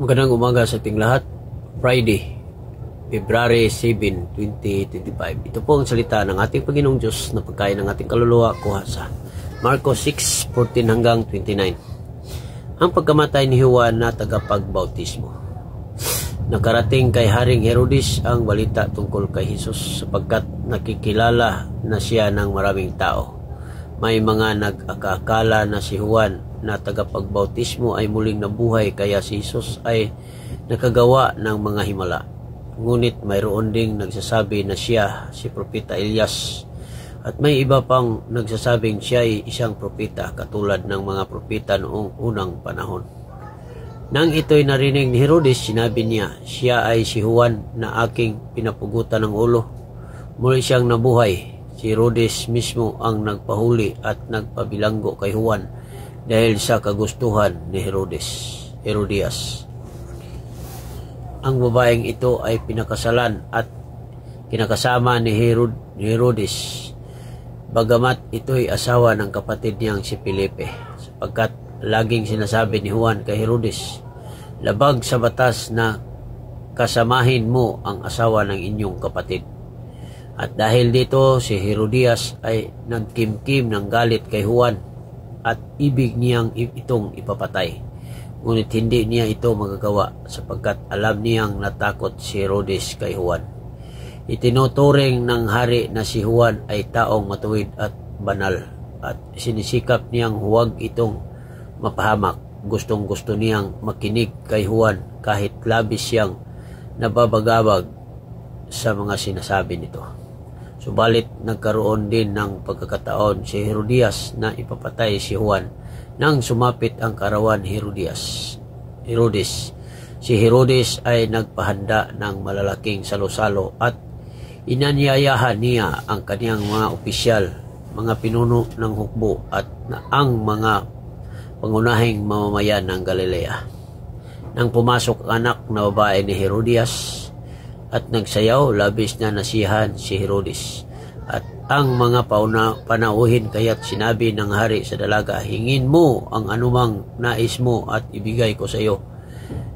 Magandang umaga sa ating lahat. Friday, February 7, 2025. Ito po ang salita ng ating Panginoong Diyos na pagkain ng ating kaluluwa kuha sa Marcos 6:14 hanggang 29. Ang pagkamatay ni Juan na tagapagbautismo. Nakarating kay Haring Herodes ang balita tungkol kay Jesus sapagkat nakikilala na siya ng maraming tao. May mga nag-akakala na si Juan na tagapagbautismo ay muling nabuhay kaya si Jesus ay nakagawa ng mga himala. Ngunit mayroon ding nagsasabi na siya si Propeta Elias at may iba pang nagsasabing siya ay isang propeta katulad ng mga propeta noong unang panahon. Nang ito'y narinig ni Herodes, sinabi niya, siya ay si Juan na aking pinapugutan ng ulo. Muli siyang nabuhay. Si Herodes mismo ang nagpahuli at nagpabilanggo kay Juan dahil sa kagustuhan ni Herodias. Ang babaeng ito ay pinakasalan at kinakasama ni Herodes, bagamat ito'y asawa ng kapatid niyang si Felipe, sapagkat laging sinasabi ni Juan kay Herodes, labag sa batas na kasamahin mo ang asawa ng inyong kapatid. At dahil dito, si Herodias ay nagkimkim ng galit kay Juan at ibig niyang itong ipapatay. Ngunit hindi niya ito magagawa sapagkat alam niyang natakot si Herodes kay Juan. Itinuturing ng hari na si Juan ay taong matuwid at banal at sinisikap niyang huwag itong mapahamak. Gustong-gusto niyang makinig kay Juan kahit labis siyang nababagabag sa mga sinasabi nito. Subalit nagkaroon din ng pagkakataon si Herodias na ipapatay si Juan nang sumapit ang karawan Herodes. Si Herodes ay nagpahanda ng malalaking salo-salo at inanyayahan niya ang kaniyang mga opisyal, mga pinuno ng hukbo at ang mga pangunahing mamamayan ng Galilea. Nang pumasok ang anak na babae ni Herodias at nagsayaw, labis na nasiyahan si Herodes at ang mga panauhin kaya't sinabi ng hari sa dalaga, hingin mo ang anumang nais mo at ibigay ko sa iyo.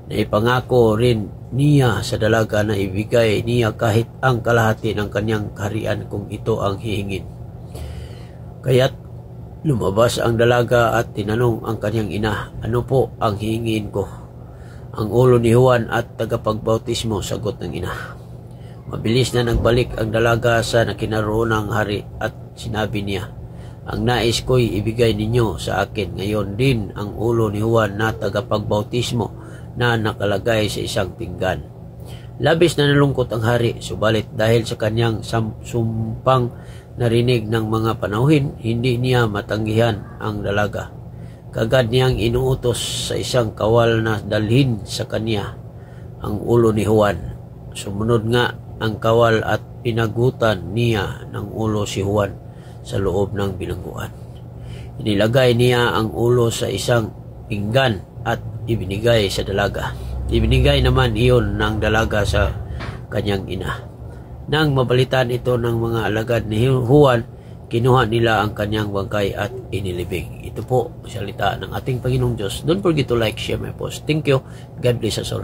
Naipangako rin niya sa dalaga na ibigay niya kahit ang kalahati ng kanyang kaharian kung ito ang hihingin. Kaya't lumabas ang dalaga at tinanong ang kanyang ina, ano po ang hihingin ko? Ang ulo ni Juan at tagapagbautismo, sagot ng ina. Mabilis na nagbalik ang dalaga sa nakinaroonang hari at sinabi niya, ang nais ko'y ibigay ninyo sa akin ngayon din ang ulo ni Juan na tagapagbautismo na nakalagay sa isang pinggan. Labis na nalungkot ang hari, subalit dahil sa kanyang sumpang narinig ng mga panauhin, hindi niya matanggihan ang dalaga. Kagad niyang inuutos sa isang kawal na dalhin sa kanya ang ulo ni Juan. Sumunod nga ang kawal at pinagutan niya ng ulo si Juan sa loob ng bilangguan. Inilagay niya ang ulo sa isang pinggan at ibinigay sa dalaga. Ibinigay naman iyon ng dalaga sa kanyang ina. Nang mabalitan ito ng mga alagad ni Juan, kinuha nila ang kanyang bangkay at inilibing. Ito po, salita ng ating Panginoong Diyos. Don't forget to like, share my post. Thank you. God bless us all.